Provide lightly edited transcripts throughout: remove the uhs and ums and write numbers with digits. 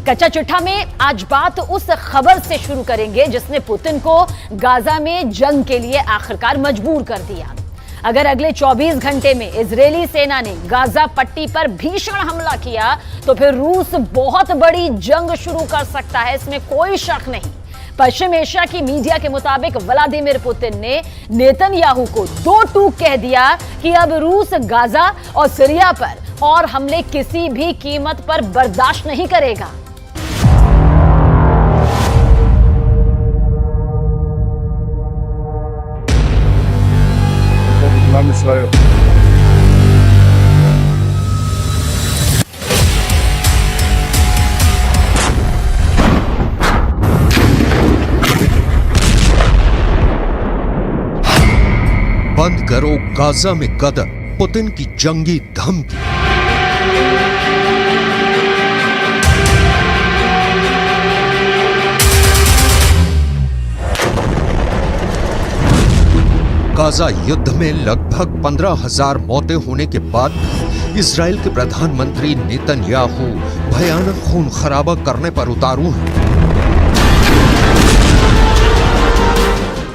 कच्चा चिट्ठा में आज बात उस खबर से शुरू करेंगे जिसने पुतिन को गाजा में जंग के लिए आखिरकार मजबूर कर दिया। अगर अगले 24 घंटे में इजरायली सेना ने गाजा पट्टी पर भीषण हमला किया तो फिर रूस बहुत बड़ी जंग शुरू कर सकता है, इसमें कोई शक नहीं। पश्चिम एशिया की मीडिया के मुताबिक व्लादिमीर पुतिन ने नेतन्याहू को दो टूक कह दिया कि अब रूस गाजा और सीरिया पर और हमले किसी भी कीमत पर बर्दाश्त नहीं करेगा। बंद करो गाजा में कदर, पुतिन की जंगी धमकी। गाजा युद्ध में लगभग 15,000 मौतें होने के बाद इजराइल के प्रधानमंत्री नेतन्याहू भयानक खून खराबा करने पर उतारू हैं।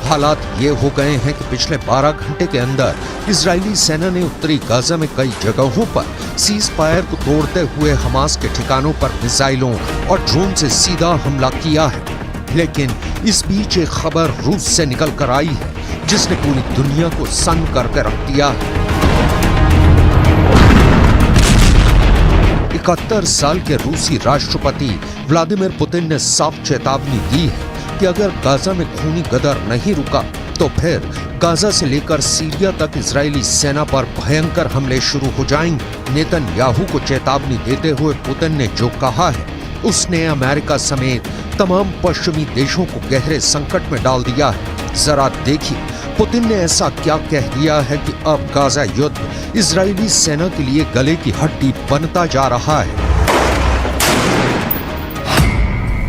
हालात ये हो गए हैं कि पिछले 12 घंटे के अंदर इजरायली सेना ने उत्तरी गाजा में कई जगहों पर सीज फायर को तोड़ते हुए हमास के ठिकानों पर मिसाइलों और ड्रोन से सीधा हमला किया है। लेकिन इस बीच एक खबर रूस से निकल कर आई है जिसने पूरी दुनिया को सन्न करके रख दिया है। 71 साल के रूसी राष्ट्रपति व्लादिमीर पुतिन ने साफ चेतावनी दी है कि अगर गाजा में खूनी गदर नहीं रुका तो फिर गाजा से लेकर सीरिया तक इजरायली सेना पर भयंकर हमले शुरू हो जाएंगे। नेतन्याहू को चेतावनी देते हुए पुतिन ने जो कहा है उसने अमेरिका समेत तमाम पश्चिमी देशों को गहरे संकट में डाल दिया है। जरा देखिए पुतिन ने ऐसा क्या कह दिया है कि अब गाजा युद्ध इजरायली सेना के लिए गले की हड्डी बनता जा रहा है।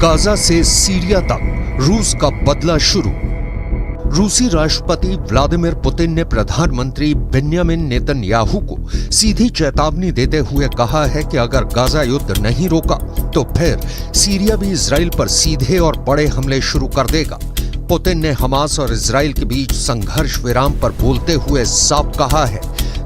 गाजा से सीरिया तक रूस का बदला शुरू। रूसी राष्ट्रपति व्लादिमीर पुतिन ने प्रधानमंत्री बेन्यामिन नेतन्याहू को सीधी चेतावनी देते हुए कहा है कि अगर गाजा युद्ध नहीं रोका तो फिर सीरिया भी इजराइल पर सीधे और बड़े हमले शुरू कर देगा। पुतिन ने हमास और इजराइल के बीच संघर्ष विराम पर बोलते हुए साफ कहा है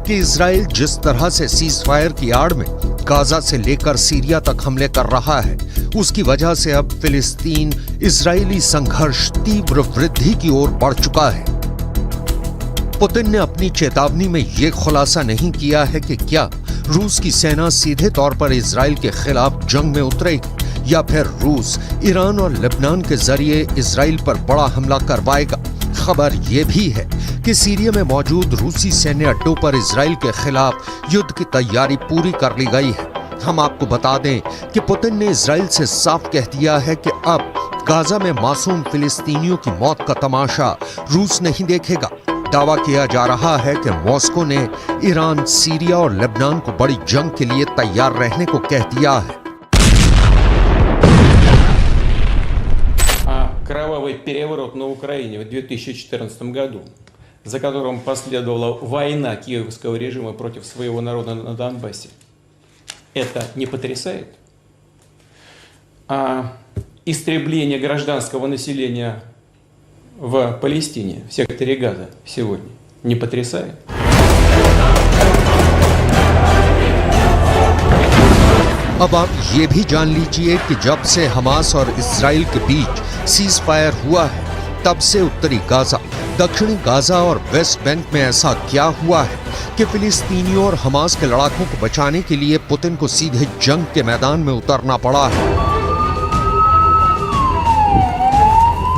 कि इजराइल जिस तरह से सीज फायर की आड़ में गाजा से लेकर सीरिया तक हमले कर रहा है उसकी वजह से अब फिलिस्तीन इजरायली संघर्ष तीव्र वृद्धि की ओर बढ़ चुका है। पुतिन ने अपनी चेतावनी में यह खुलासा नहीं किया है कि क्या रूस की सेना सीधे तौर पर इजराइल के खिलाफ जंग में उतरेगी या फिर रूस ईरान और लेबनान के जरिए इजराइल पर बड़ा हमला करवाएगा। खबर यह भी है कि सीरिया में मौजूद रूसी सैन्य अड्डों पर इजराइल के खिलाफ युद्ध की तैयारी पूरी कर ली गई है। हम आपको बता दें कि पुतिन ने इजराइल से साफ कह दिया है कि अब गाजा में मासूम फिलिस्तीनियों की मौत का तमाशा रूस नहीं देखेगा। दावा किया जा रहा है कि मॉस्को ने ईरान, सीरिया और लेबनान को बड़ी जंग के लिए तैयार रहने को कह दिया है। Кровавый переворот на Украине в 2014 году, за которым последовала война киевского режима против своего народа на Донбассе. Это не потрясает? А истребление гражданского населения в Палестине, в секторе Газа сегодня, не потрясает? अब आप ये भी जान लीजिए कि जब से हमास और इजराइल के बीच सीज फायर हुआ है तब से उत्तरी गाजा, दक्षिणी गाजा और वेस्ट बैंक में ऐसा क्या हुआ है कि फिलिस्तीनियों और हमास के लड़ाकों को बचाने के लिए पुतिन को सीधे जंग के मैदान में उतरना पड़ा है।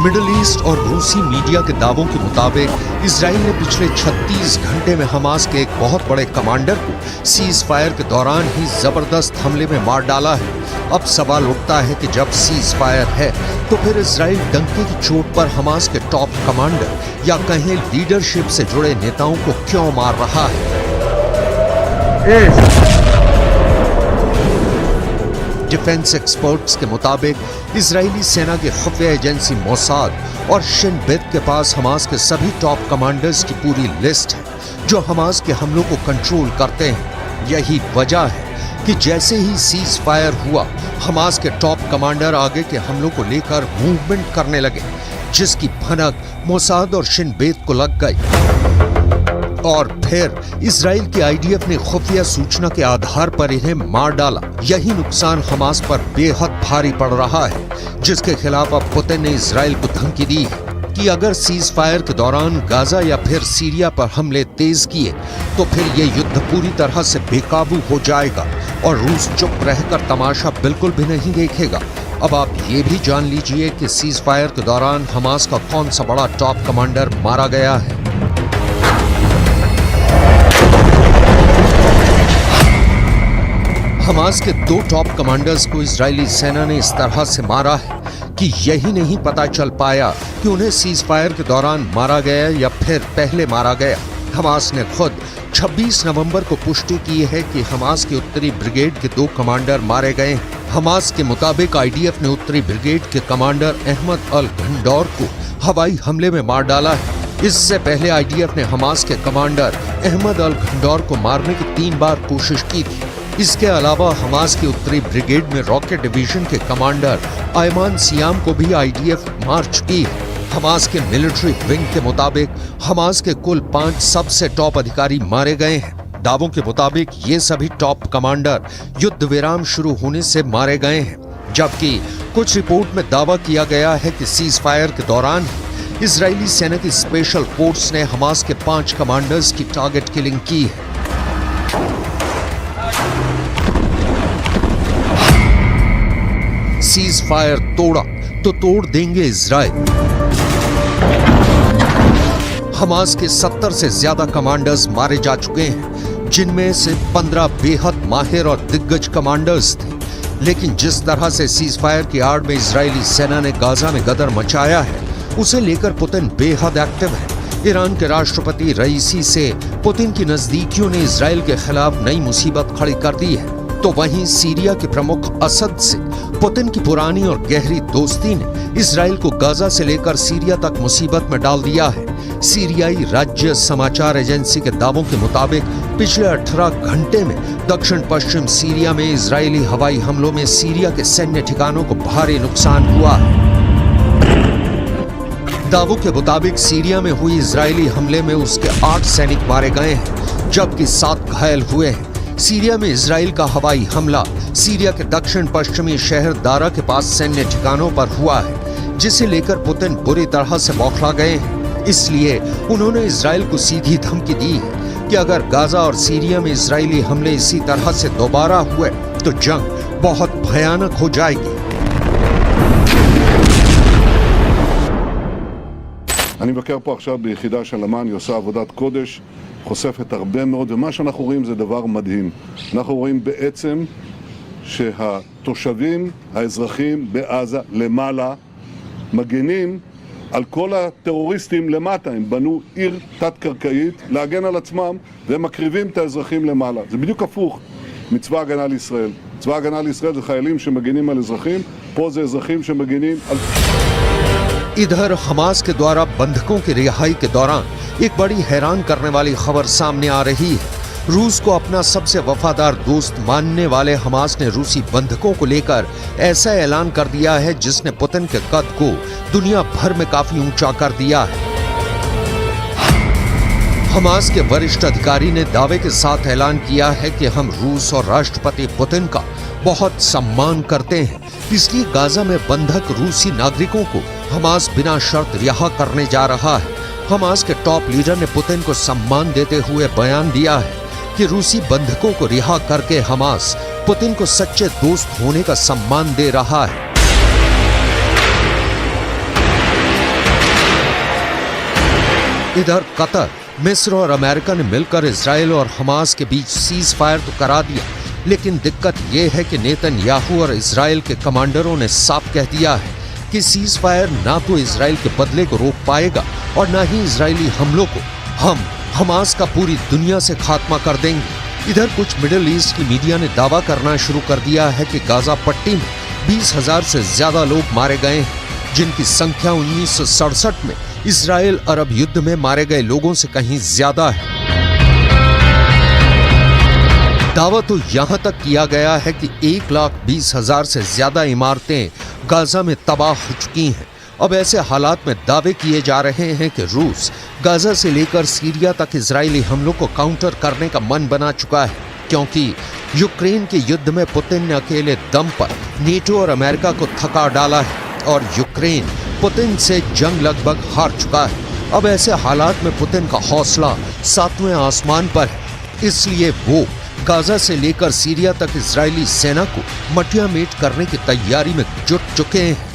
मिडिल ईस्ट और रूसी मीडिया के दावों के मुताबिक इजराइल ने पिछले 36 घंटे में हमास के एक बहुत बड़े कमांडर को सीज फायर के दौरान ही जबरदस्त हमले में मार डाला है। अब सवाल उठता है कि जब सीज फायर है तो फिर इजराइल डंके की चोट पर हमास के टॉप कमांडर या कहें लीडरशिप से जुड़े नेताओं को क्यों मार रहा है। डिफेंस एक्सपर्ट्स के मुताबिक इजरायली सेना की खुफिया एजेंसी मोसाद और शिन बेत के पास हमास के सभी टॉप कमांडर्स की पूरी लिस्ट है जो हमास के हमलों को कंट्रोल करते हैं। यही वजह है कि जैसे ही सीज फायर हुआ, हमास के टॉप कमांडर आगे के हमलों को लेकर मूवमेंट करने लगे, जिसकी भनक मोसाद और शिन बेत को लग गई। और फिर इजराइल की आईडीएफ ने खुफिया सूचना के आधार पर इन्हें मार डाला। यही नुकसान हमास पर बेहद भारी पड़ रहा है, जिसके खिलाफ अब पुतिन ने इजराइल को धमकी दी है कि अगर सीज फायर के दौरान गाजा या फिर सीरिया पर हमले तेज किए तो फिर ये युद्ध पूरी तरह से बेकाबू हो जाएगा और रूस चुप रहकर तमाशा बिल्कुल भी नहीं देखेगा। अब आप ये भी जान लीजिए कि सीज फायर के दौरान हमास का कौन सा बड़ा टॉप कमांडर मारा गया है। हमास के 2 टॉप कमांडर्स को इजरायली सेना ने इस तरह से मारा है कि यही नहीं पता चल पाया कि उन्हें सीज फायर के दौरान मारा गया या फिर पहले मारा गया। हमास ने खुद 26 नवंबर को पुष्टि की है कि हमास की उत्तरी ब्रिगेड के 2 कमांडर मारे गए हैं। हमास के मुताबिक आईडीएफ ने उत्तरी ब्रिगेड के कमांडर अहमद अल घंडौर को हवाई हमले में मार डाला है। इससे पहले आईडीएफ ने हमास के कमांडर अहमद अल घंडौर को मारने की 3 बार कोशिश की थी। इसके अलावा हमास की उत्तरी ब्रिगेड में रॉकेट डिवीजन के कमांडर अयमान सियाम को भी आईडीएफ मार चुकी है। हमास के मिलिट्री विंग के मुताबिक हमास के कुल 5 सबसे टॉप अधिकारी मारे गए हैं। दावों के मुताबिक ये सभी टॉप कमांडर युद्ध विराम शुरू होने से मारे गए हैं, जबकि कुछ रिपोर्ट में दावा किया गया है कि सीज फायर के दौरान इजरायली सेना की स्पेशल फोर्स ने हमास के 5 कमांडर्स की टारगेट किलिंग की है। सीज फायर तोड़ा तो तोड़ देंगे इजराइल। हमास के 70 से ज्यादा कमांडर्स मारे जा चुके हैं, जिनमें से 15 बेहद माहिर और दिग्गज कमांडर्स थे। लेकिन जिस तरह से सीज फायर की आड़ में इजरायली सेना ने गाजा में गदर मचाया है, उसे लेकर पुतिन बेहद एक्टिव है। ईरान के राष्ट्रपति रईसी से पुतिन की नजदीकियों ने इजराइल के खिलाफ नई मुसीबत खड़ी कर दी है, तो वहीं सीरिया के प्रमुख असद से पुतिन की पुरानी और गहरी दोस्ती ने इजराइल को गाजा से लेकर सीरिया तक मुसीबत में डाल दिया है। सीरियाई राज्य समाचार एजेंसी के दावों के मुताबिक पिछले 18 घंटे में दक्षिण पश्चिम सीरिया में इजरायली हवाई हमलों में सीरिया के सैन्य ठिकानों को भारी नुकसान हुआ है। दावों के मुताबिक सीरिया में हुई इजरायली हमले में उसके 8 सैनिक मारे गए हैं, जबकि 7 घायल हुए हैं। सीरिया में इजराइल का हवाई हमला सीरिया के दक्षिण पश्चिमी शहर दारा के पास सैन्य ठिकानों पर हुआ है, जिसे लेकर पुतिन बुरी तरह से बौखला गए हैं। इसलिए उन्होंने इजराइल को सीधी धमकी दी है कि अगर गाजा और सीरिया में इजरायली हमले इसी तरह से दोबारा हुए तो जंग बहुत भयानक हो जाएगी। אני מבקר פה עכשיו ביחידה של אמ"ן, היא עושה עבודת קודש, חושפת הרבה מאוד, ומה שאנחנו רואים זה דבר מדהים. אנחנו רואים בעצם שהתושבים, האזרחים בעזה למעלה, מגנים על כל הטרוריסטים למטה. הם בנו עיר תת-קרקעית להגן על עצמם, והם מקריבים את האזרחים למעלה. זה בדיוק הפוך מצבא הגנה לישראל. צבא הגנה לישראל זה חיילים שמגנים על אזרחים, פה זה אזרחים שמגנים על... इधर हमास के द्वारा बंधकों की रिहाई के दौरान एक बड़ी हैरान करने वाली खबर सामने आ रही है। रूस को अपना सबसे वफादार दोस्त मानने वाले हमास ने रूसी बंधकों को लेकर ऐसा ऐलान कर दिया है जिसने पुतिन के कद को दुनिया भर में काफी ऊंचा कर दिया है। हमास के वरिष्ठ अधिकारी ने दावे के साथ ऐलान किया है कि हम रूस और राष्ट्रपति पुतिन का बहुत सम्मान करते हैं, इसलिए गाजा में बंधक रूसी नागरिकों को हमास बिना शर्त रिहा करने जा रहा है। हमास के टॉप लीडर ने पुतिन को सम्मान देते हुए बयान दिया है कि रूसी बंधकों को रिहा करके हमास पुतिन को सच्चे दोस्त होने का सम्मान दे रहा है। इधर कतर, मिस्र और अमेरिका ने मिलकर इजराइल और हमास के बीच सीज फायर तो करा दिया, लेकिन दिक्कत यह है कि नेतन्याहू और इजराइल के कमांडरों ने साफ कह दिया है कि सीज फायर ना तो इजराइल के बदले को रोक पाएगा और ना ही इजरायली हमलों को। हम हमास का पूरी दुनिया से खात्मा कर देंगे। इधर कुछ मिडिल ईस्ट की मीडिया ने दावा करना शुरू कर दिया है कि गाजा पट्टी में 20,000 से ज्यादा लोग मारे गए हैं, जिनकी संख्या 1967 में इजराइल अरब युद्ध में मारे गए लोगों से कहीं ज्यादा है। दावा तो यहां तक किया गया है कि 1,20,000 से ज्यादा इमारतें गाजा में तबाह हो चुकी हैं। अब ऐसे हालात में दावे किए जा रहे हैं कि रूस गाजा से लेकर सीरिया तक इजरायली हमलों को काउंटर करने का मन बना चुका है, क्योंकि यूक्रेन के युद्ध में पुतिन ने अकेले दम पर नेटो और अमेरिका को थका डाला है और यूक्रेन पुतिन से जंग लगभग हार चुका है। अब ऐसे हालात में पुतिन का हौसला 7वें आसमान पर है, इसलिए वो गाजा से लेकर सीरिया तक इजरायली सेना को मटियामेट करने की तैयारी में जुट चुके हैं।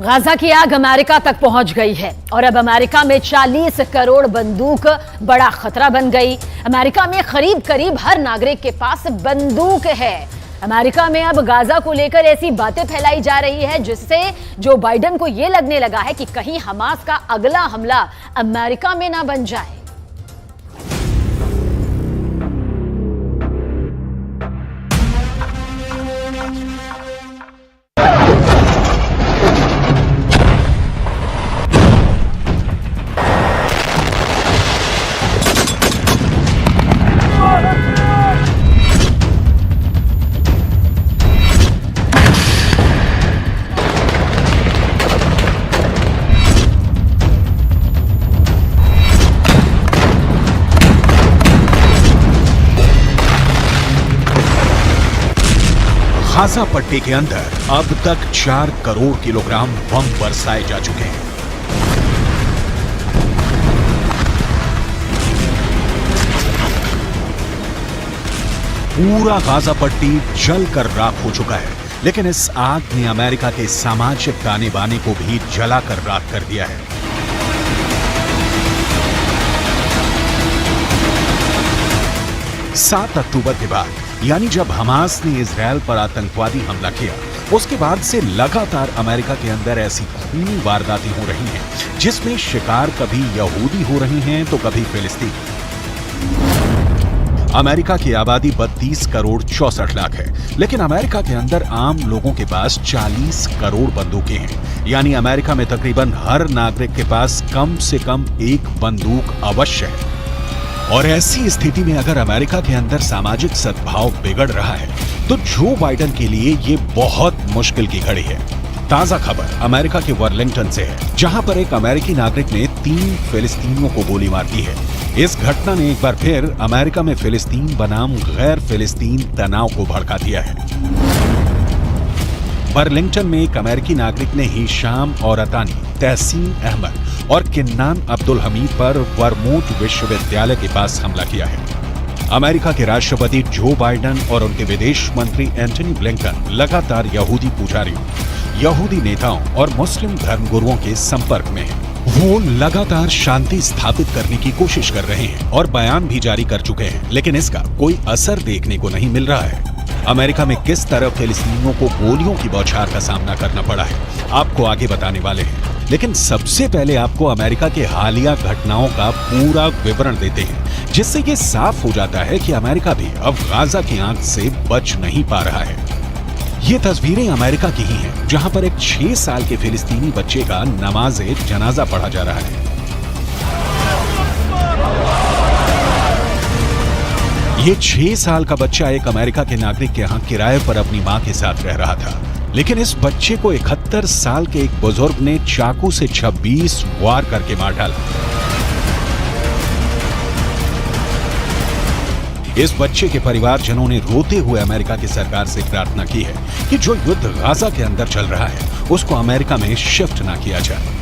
गाजा की आग अमेरिका तक पहुंच गई है और अब अमेरिका में 40 करोड़ बंदूक बड़ा खतरा बन गई। अमेरिका में करीब करीब हर नागरिक के पास बंदूक है। अमेरिका में अब गाजा को लेकर ऐसी बातें फैलाई जा रही है जिससे जो बाइडेन को यह लगने लगा है कि कहीं हमास का अगला हमला अमेरिका में ना बन जाए। गाजा पट्टी के अंदर अब तक 4 करोड़ किलोग्राम बम बरसाए जा चुके हैं। पूरा गाजा पट्टी जलकर राख हो चुका है, लेकिन इस आग ने अमेरिका के सामाजिक ताने बाने को भी जलाकर राख कर दिया है। सात अक्टूबर के बाद, यानी जब हमास ने इजरायल पर आतंकवादी हमला किया, उसके बाद से लगातार अमेरिका के अंदर ऐसी खूनी वारदातें हो रही हैं जिसमें शिकार कभी यहूदी हो रहे हैं तो कभी फिलिस्तीन। अमेरिका की आबादी 32 करोड़ 64 लाख है, लेकिन अमेरिका के अंदर आम लोगों के पास 40 करोड़ बंदूकें हैं। यानी अमेरिका में तकरीबन हर नागरिक के पास कम से कम एक बंदूक अवश्य है। और ऐसी स्थिति में अगर अमेरिका के अंदर सामाजिक सद्भाव बिगड़ रहा है तो जो बाइडेन के लिए ये बहुत मुश्किल की घड़ी है। ताजा खबर अमेरिका के वर्लिंगटन से है, जहां पर एक अमेरिकी नागरिक ने 3 फिलिस्तीनियों को गोली मार दी है। इस घटना ने एक बार फिर अमेरिका में फिलिस्तीन बनाम गैर फिलिस्तीन तनाव को भड़का दिया है। वर्लिंगटन में एक अमेरिकी नागरिक ने हिशाम और अतानी, तहसीन अहमद और किन्नान अब्दुल हमीद पर वर्मोंट विश्वविद्यालय के पास हमला किया है। अमेरिका के राष्ट्रपति जो बाइडेन और उनके विदेश मंत्री एंटनी ब्लिंकन लगातार यहूदी पुजारियों, यहूदी नेताओं और मुस्लिम धर्मगुरुओं के संपर्क में हैं। वो लगातार शांति स्थापित करने की कोशिश कर रहे हैं और बयान भी जारी कर चुके हैं, लेकिन इसका कोई असर देखने को नहीं मिल रहा है। अमेरिका में किस तरह फिलिस्तीनियों को गोलियों की बौछार का सामना करना पड़ा है, आपको आगे बताने वाले हैं। लेकिन सबसे पहले आपको अमेरिका के हालिया घटनाओं का पूरा विवरण देते हैं, जिससे ये साफ हो जाता है कि अमेरिका भी अब गाजा की आग से बच नहीं पा रहा है। ये तस्वीरें अमेरिका की ही हैं, जहां पर एक 6 साल के फिलिस्तीनी बच्चे का नमाज़े जनाजा पढ़ा जा रहा है। ये 6 साल का बच्चा एक अमेरिका के नागरिक के यहाँ किराए पर अपनी मां के साथ रह रहा था, लेकिन इस बच्चे को 71 साल के एक बुजुर्ग ने चाकू से 26 वार करके मार डाला। इस बच्चे के परिवारजनों ने रोते हुए अमेरिका की सरकार से प्रार्थना की है कि जो युद्ध गाजा के अंदर चल रहा है उसको अमेरिका में शिफ्ट ना किया जाए।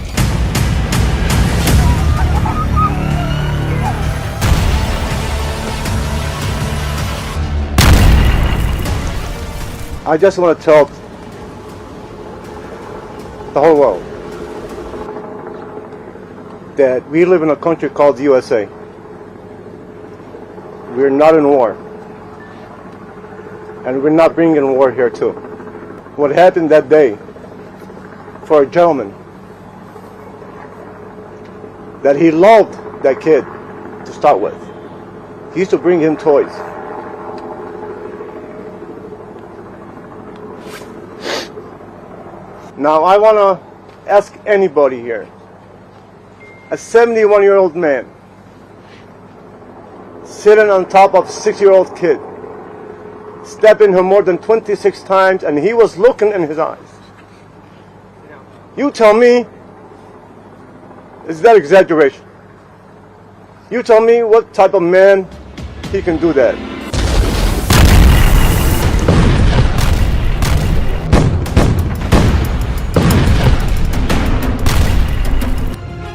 I just want to tell the whole world that we live in a country called the USA. We're not in war. And we're not bringing war here too. What happened that day for a gentleman that he loved that kid to start with. He used to bring him toys. Now I want to ask anybody here, a 71-year-old man sitting on top of a 6-year-old kid, stabbing her more than 26 times, and he was looking in his eyes. You tell me, is that exaggeration? You tell me what type of man he can do that.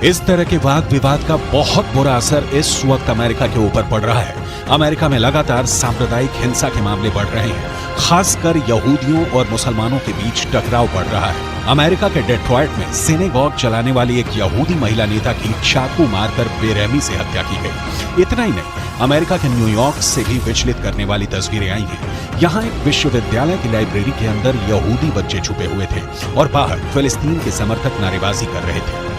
इस तरह के वाद विवाद का बहुत बुरा असर इस वक्त अमेरिका के ऊपर पड़ रहा है। अमेरिका में लगातार सांप्रदायिक हिंसा के मामले बढ़ रहे हैं, खासकर यहूदियों और मुसलमानों के बीच टकराव बढ़ रहा है। अमेरिका के डेट्रॉयट में सिनेगॉग चलाने वाली एक यहूदी महिला नेता की चाकू मारकर बेरहमी से हत्या की गई। इतना ही नहीं, अमेरिका के न्यूयॉर्क से भी विचलित करने वाली तस्वीरें आई हैं। यहाँ एक विश्वविद्यालय की लाइब्रेरी के अंदर यहूदी बच्चे छुपे हुए थे और बाहर फिलिस्तीन के समर्थक नारेबाजी कर रहे थे।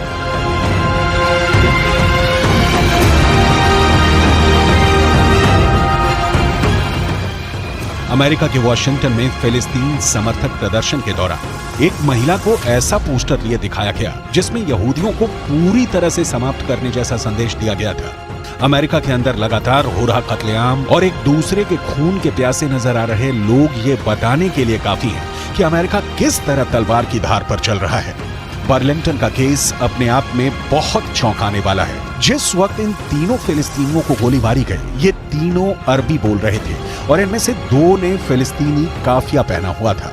अमेरिका के वॉशिंगटन में फिलिस्तीन समर्थक प्रदर्शन के दौरान एक महिला को ऐसा पोस्टर लिए दिखाया गया जिसमें यहूदियों को पूरी तरह से समाप्त करने जैसा संदेश दिया गया था। अमेरिका के अंदर लगातार हो रहा कत्लेआम और एक दूसरे के खून के प्यासे नजर आ रहे लोग ये बताने के लिए काफी हैं कि अमेरिका किस तरह तलवार की धार पर चल रहा है। बर्लिंगटन का केस अपने आप में बहुत चौंकाने वाला है। जिस वक्त इन तीनों फिलिस्तीनियों को गोली मारी गई, ये तीनों अरबी बोल रहे थे और इनमें से 2 ने फिलिस्तीनी काफिया पहना हुआ था।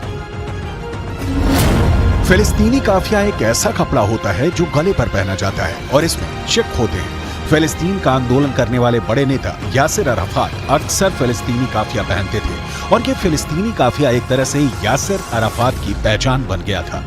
फिलिस्तीनी काफिया एक ऐसा कपड़ा होता है जो गले पर पहना जाता है और इसमें चिक होते हैं। फिलिस्तीन का आंदोलन करने वाले बड़े नेता यासिर अराफात अक्सर फिलिस्तीनी काफिया पहनते थे और ये फिलिस्तीनी काफिया एक तरह से यासिर अराफात की पहचान बन गया था।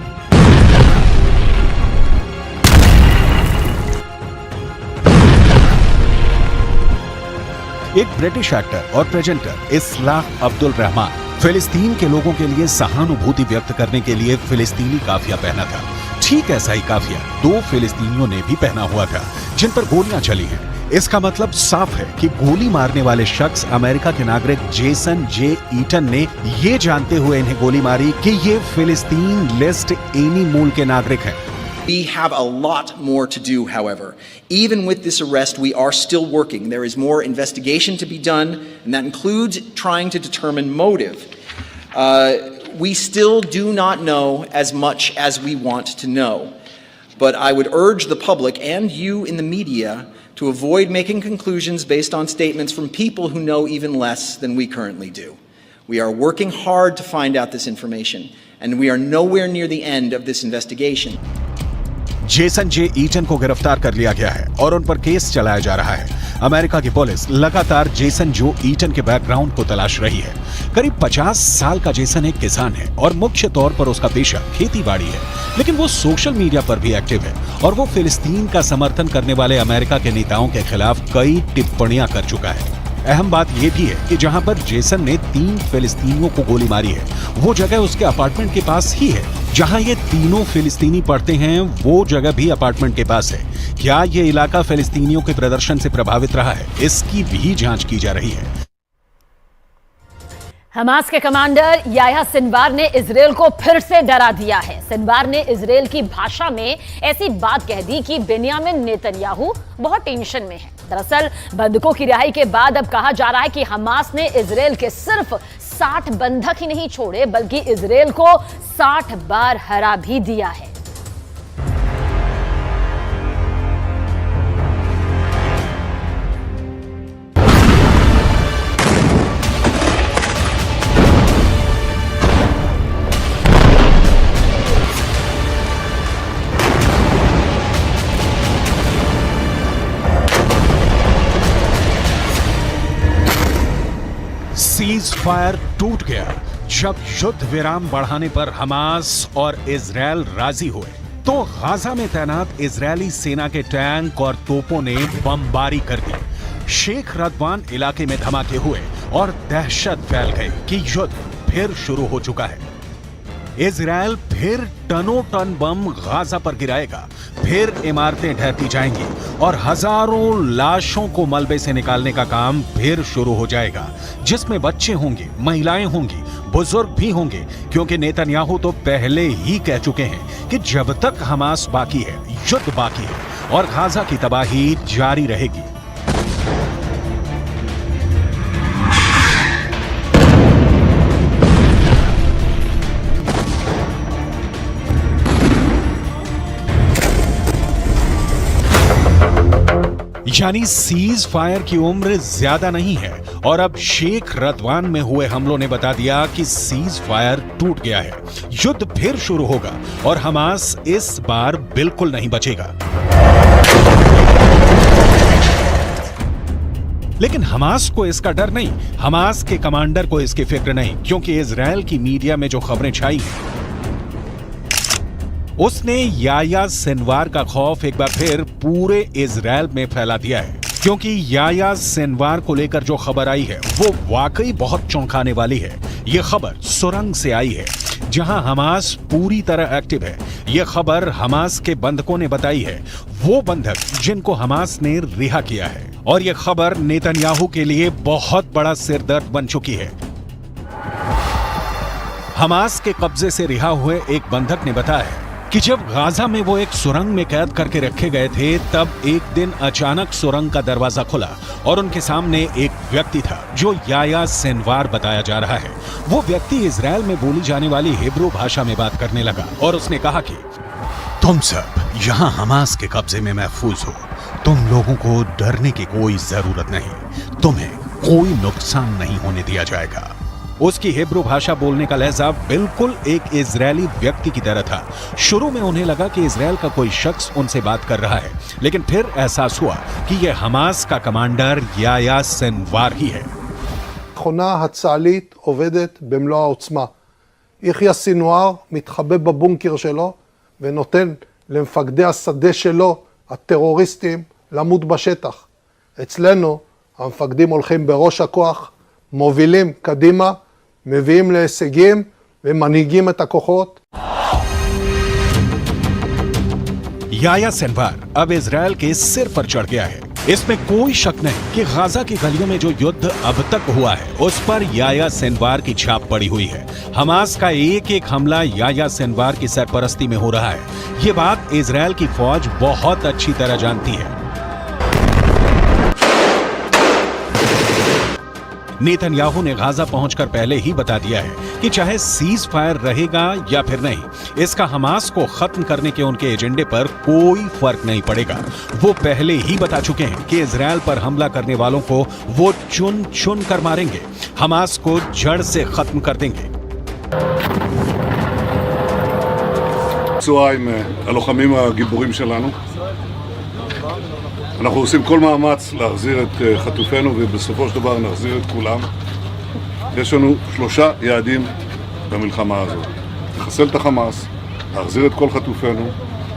एक ब्रिटिश एक्टर और प्रेजेंटर इस्लाह अब्दुल रहमान फिलिस्तीन के लोगों के लिए सहानुभूति व्यक्त करने के लिए फिलिस्तीनी काफिया पहना था। ठीक ऐसा ही काफिया 2 फिलिस्तीनियों ने भी पहना हुआ था जिन पर गोलियां चली हैं। इसका मतलब साफ है कि गोली मारने वाले शख्स अमेरिका के नागरिक जेसन जे ईटन ने ये जानते हुए इन्हें गोली मारी कि ये फिलिस्तीन लिस्ट एनी मूल के नागरिक हैं। We have a lot more to do, however. Even with this arrest, we are still working. There is more investigation to be done, and that includes trying to determine motive. We still do not know as much as we want to know. But I would urge the public and you in the media to avoid making conclusions based on statements from people who know even less than we currently do. We are working hard to find out this information, and we are nowhere near the end of this investigation. Jason J Eaton को गिरफ्तार कर लिया गया है और उन पर case चलाया जा रहा है। अमेरिका की पुलिस लगातार जेसन जो ईटन के बैकग्राउंड को तलाश रही है। करीब 50 साल का जेसन एक किसान है और मुख्य तौर पर उसका पेशा खेती-बाड़ी है, लेकिन वो सोशल मीडिया पर भी एक्टिव है और वो फिलिस्तीन का समर्थन करने वाले अमेरिका के नेताओं के खिलाफ कई टिप्पणियां कर चुका है। अहम बात यह भी है कि जहां पर जेसन ने 3 फिलिस्तीनियों को गोली मारी है, वो जगह उसके अपार्टमेंट के पास ही है। जहां ये तीनों फिलिस्तीनी पढ़ते हैं, वो जगह भी अपार्टमेंट के पास है। क्या ये इलाका फिलिस्तीनियों के प्रदर्शन से प्रभावित रहा है, इसकी भी जांच की जा रही है। हमास के कमांडर याह्या सिनवार ने इजरायल को फिर से डरा दिया है। सिनवार ने इजरायल की भाषा में ऐसी बात कह दी कि बेन्यामिन नेतन्याहू बहुत टेंशन में है। दरअसल बंधकों की रिहाई के बाद अब कहा जा रहा है कि हमास ने इजरायल के सिर्फ 60 बंधक ही नहीं छोड़े, बल्कि इजरायल को 60 बार हरा भी दिया है। सीज फायर टूट गया जब युद्ध विराम बढ़ाने पर हमास और इजरायल राजी हुए तो गाजा में तैनात इजरायली सेना के टैंक और तोपों ने बमबारी कर दी। शेख रदवान इलाके में धमाके हुए और दहशत फैल गई कि युद्ध फिर शुरू हो चुका है। इजरायल फिर टनों टन बम गाजा पर गिराएगा, फिर इमारतें ढहती जाएंगी और हजारों लाशों को मलबे से निकालने का काम फिर शुरू हो जाएगा, जिसमें बच्चे होंगे, महिलाएं होंगी, बुजुर्ग भी होंगे, क्योंकि नेतन्याहू तो पहले ही कह चुके हैं कि जब तक हमास बाकी है, युद्ध बाकी है और गाजा की तबाही जारी रहेगी। यानी सीज फायर की उम्र ज्यादा नहीं है और अब शेख रदवान में हुए हमलों ने बता दिया कि सीज फायर टूट गया है। युद्ध फिर शुरू होगा और हमास इस बार बिल्कुल नहीं बचेगा। लेकिन हमास को इसका डर नहीं, हमास के कमांडर को इसकी फिक्र नहीं, क्योंकि इजराइल की मीडिया में जो खबरें छाई उसने याया सिनवार का खौफ एक बार फिर पूरे इजराइल में फैला दिया है। क्योंकि याया सिनवार को लेकर जो खबर आई है वो वाकई बहुत चौंकाने वाली है। ये खबर सुरंग से आई है जहां हमास पूरी तरह एक्टिव है। ये खबर हमास के बंधकों ने बताई है, वो बंधक जिनको हमास ने रिहा किया है। और ये खबर नेतन्याहू के लिए बहुत बड़ा सिरदर्द बन चुकी है। हमास के कब्जे से रिहा हुए एक बंधक ने बताया कि जब गाजा में वो एक सुरंग में कैद करके रखे गए थे तब एक दिन अचानक सुरंग का दरवाजा खुला और उनके सामने एक व्यक्ति था जो याया सिनवार बताया जा रहा है। वो व्यक्ति इजराइल में बोली जाने वाली हिब्रू भाषा में बात करने लगा और उसने कहा कि तुम सब यहाँ हमास के कब्जे में महफूज हो, तुम लोगों को डरने की कोई जरूरत नहीं, तुम्हें कोई नुकसान नहीं होने दिया जाएगा। उसकी हिब्रू भाषा बोलने का लहजा बिल्कुल एक इजरायली व्यक्ति की तरह था। शुरू में उन्हें लगा कि इजराइल का कोई शख्स उनसे बात कर रहा है, लेकिन फिर एहसास हुआ कि यह हमास का कमांडर याया सिनवार ही है। המכונה הצה"לית עובדת במלוא העוצמה. יחיא סינואר מתחבא בבונקר שלו ונותן למפקדי השדה שלו, הטרוריסטים, למות בשטח. אצלנו המפקדים הולכים בראש הכוח, מובילים קדימה, מביאים להישגים ומנהיגים את הכוחות. याया सिनवार अब इजराइल के सिर पर चढ़ गया है। इसमें कोई शक नहीं कि गाजा की गलियों में जो युद्ध अब तक हुआ है उस पर याया सिनवार की छाप पड़ी हुई है। हमास का एक एक हमला याया सिनवार की सरपरस्ती में हो रहा है। ये बात इजराइल की फौज बहुत अच्छी तरह जानती है। नेतन्याहू ने गाजा पहुंचकर पहले ही बता दिया है कि चाहे सीज फायर रहेगा या फिर नहीं, इसका हमास को खत्म करने के उनके एजेंडे पर कोई फर्क नहीं पड़ेगा। वो पहले ही बता चुके हैं कि इजराइल पर हमला करने वालों को वो चुन चुन कर मारेंगे, हमास को जड़ से खत्म कर देंगे। צהריים הלוחמים הגיבורים שלנו. אנחנו עושים כל מאמץ להחזיר את חטופינו ובסופו של דבר נחזיר את כולם. יש לנו 3 יעדים במלחמה הזאת. לחסל את החמאס, להחזיר את כל חטופינו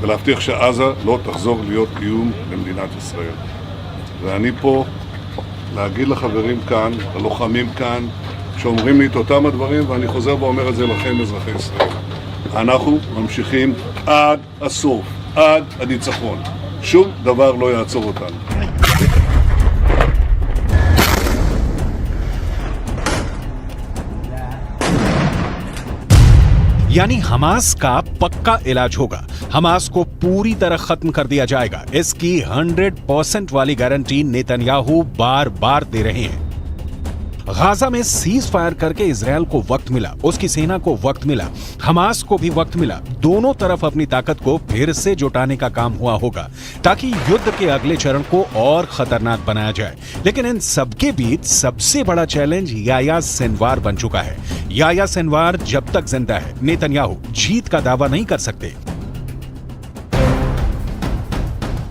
ולהבטיח שעזה לא תחזור להיות איום למדינת ישראל. ואני פה להגיד לחברים כאן, ללוחמים כאן, שאומרים לי את אותם הדברים, ואני חוזר ואומר את זה לכם אזרחי ישראל. אנחנו ממשיכים עד הסוף, עד הניצחון. שום דבר לא יעצור אותנו. यानी हमास का पक्का इलाज होगा, हमास को पूरी तरह खत्म कर दिया जाएगा। इसकी 100% वाली गारंटी नेतन्याहू बार बार दे रहे हैं। गाजा में सीज फायर करके इजराइल को वक्त मिला, उसकी सेना को वक्त मिला, हमास को भी वक्त मिला। दोनों तरफ अपनी ताकत को फिर से जुटाने का काम हुआ होगा ताकि युद्ध के अगले चरण को और खतरनाक बनाया जाए। लेकिन इन सबके बीच सबसे बड़ा चैलेंज याया सिनवार बन चुका है। याया सिनवार जब तक जिंदा है, नेतन्याहू जीत का दावा नहीं कर सकते।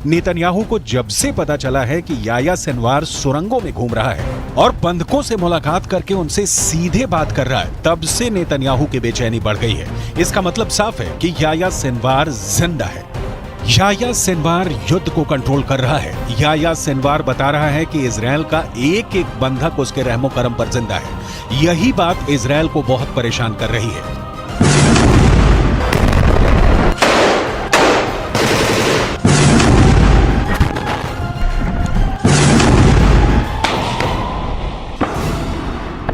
नेतन्याहू को जब से पता चला है कि याया सिनवार सुरंगों में घूम रहा है और बंधकों से मुलाकात करके उनसे सीधे बात कर रहा है, तब से नेतन्याहू की बेचैनी बढ़ गई है। इसका मतलब साफ है कि याया सिनवार जिंदा है। याया सिनवार युद्ध को कंट्रोल कर रहा है। याया सिनवार बता रहा है कि इजराइल का एक एक बंधक उसके रहमो करम पर जिंदा है। यही बात इजराइल को बहुत परेशान कर रही है।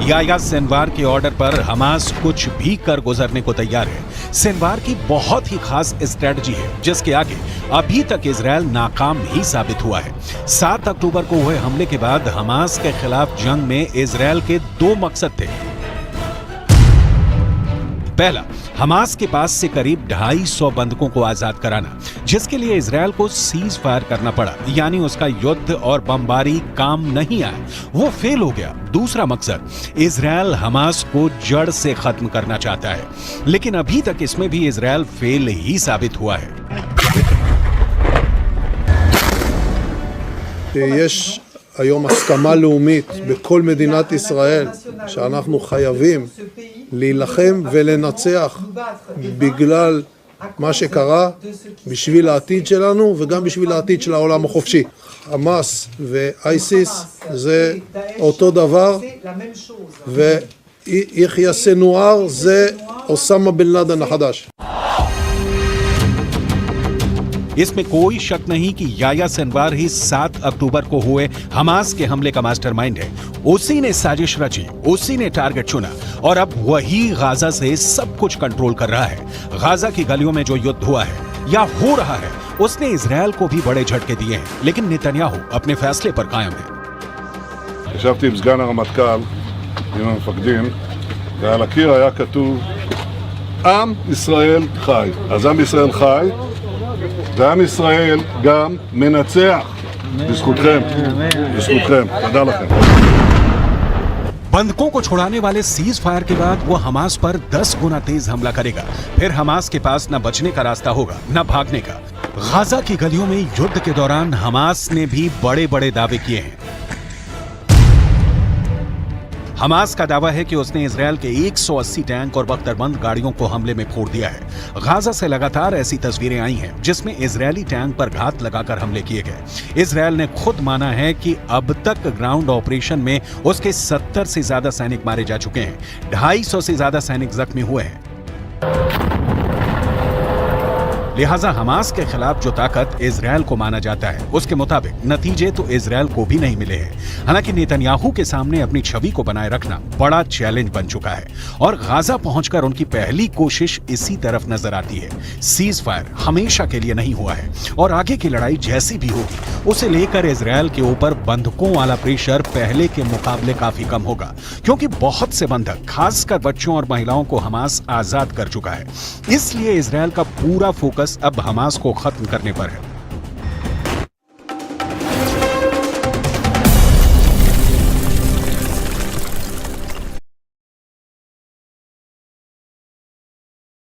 याया सिनवार के ऑर्डर पर हमास कुछ भी कर गुजरने को तैयार है। सिनवार की बहुत ही खास स्ट्रेटजी है जिसके आगे अभी तक इजरायल नाकाम ही साबित हुआ है। 7 अक्टूबर को हुए हमले के बाद हमास के खिलाफ जंग में इजरायल के 2 मकसद थे। पहला, हमास के पास से करीब 250 बंधकों को आजाद कराना, जिसके लिए इजरायल को सीज फायर करना पड़ा, यानी उसका युद्ध और बमबारी काम नहीं आया, वो फेल हो गया। दूसरा मकसद, इजरायल हमास को जड़ से खत्म करना चाहता है, लेकिन अभी तक इसमें भी इजरायल फेल ही साबित हुआ है। יש היום הסכמה לאומית בכל מדינת ישראל שאנחנו חייבים להילחם ולנצח בגלל מה שקרה, בשביל העתיד שלנו וגם בשביל העתיד של העולם החופשי. חמאס ואייסיס זה אותו דבר, ויחיא סנואר זה אוסמה בן לאדן החדש. इसमें कोई शक नहीं कि याह्या सिनवार ही 7 अक्टूबर को हुए हमास के हमले का मास्टरमाइंड है। उसी ने साजिश रची, उसी ने टारगेट चुना और अब वही गाजा से सब कुछ कंट्रोल कर रहा है। गाजा की गलियों में जो युद्ध हुआ है या हो रहा है, उसने इजरायल को भी बड़े झटके दिए हैं, लेकिन नेतन्याहू अपने फैसले पर कायम है। ישבתי עם סגן הרמטכ"ל, עם המפקדים, ועל הקיר היה כתוב עם ישראל חי. אז עם ישראל חי, ועם ישראל גם מנצח. בזכותכם, בזכותכם. תודה לכם. बंधकों को छुड़ाने वाले सीज फायर के बाद वो हमास पर 10 गुना तेज हमला करेगा। फिर हमास के पास न बचने का रास्ता होगा न भागने का। गाजा की गलियों में युद्ध के दौरान हमास ने भी बड़े बड़े दावे किए हैं। हमास का दावा है कि उसने इजरायल के 180 टैंक और बख्तरबंद गाड़ियों को हमले में फोड़ दिया है। गाजा से लगातार ऐसी तस्वीरें आई हैं जिसमें इजरायली टैंक पर घात लगाकर हमले किए गए। इजरायल ने खुद माना है कि अब तक ग्राउंड ऑपरेशन में उसके 70 से ज्यादा सैनिक मारे जा चुके हैं, 250 से ज्यादा सैनिक जख्मी हुए हैं। लिहाजा हमास के खिलाफ जो ताकत इजरायल को माना जाता है, उसके मुताबिक नतीजे तो इजरायल को भी नहीं मिले हैं। हालांकि नेतन्याहू के सामने अपनी छवि को बनाए रखना बड़ा चैलेंज बन चुका है और गाजा पहुंचकर उनकी पहली कोशिश इसी तरफ नजर आती है। सीज फायर हमेशा के लिए नहीं हुआ है और आगे की लड़ाई जैसी भी होगी, उसे लेकर इजरायल के ऊपर बंधकों वाला प्रेशर पहले के मुकाबले काफी कम होगा, क्योंकि बहुत से बंधक, खासकर बच्चों और महिलाओं को हमास आजाद कर चुका है। इसलिए इजरायल का पूरा फोकस अब हमास को खत्म करने पर है।